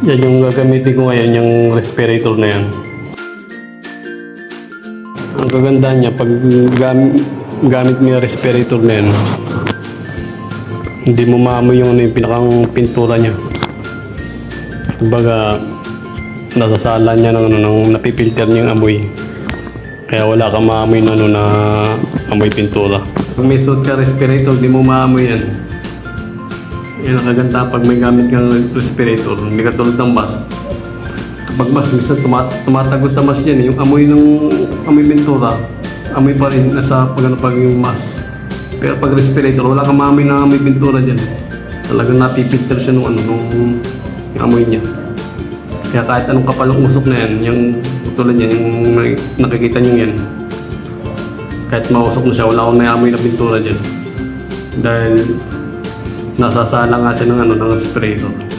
Yan yung gagamitin ko ngayon, yung respirator na yan. Ang kaganda niya, pag gamit mo yung respirator na yan, hindi mo maamoy yung pinakang pintura niya. Kumbaga, nasasala niya ng napipilter niya yung amoy. Kaya wala kang maamoy na amoy pintura. Pag may suit ka respirator, di mo maamoy yan. Yan ang kaganda pag may gamit kang respirator. Hindi ka tulad ng mask. Kapag mask, minsan tumatagos sa mask yan. Yung amoy pintura, amoy pa rin nasa pag yung mask. Pero pag respirator, wala kang maamoy na amoy pintura dyan. Talagang napipilter siya yung amoy niya. Kaya kahit anong kapal ng usok na yan, yung tulad yan, yung nakikita niyo yan. Kahit mausok na siya, wala akong naamoy na pintura dyan. Dahil nasasala nga siya ng respirator.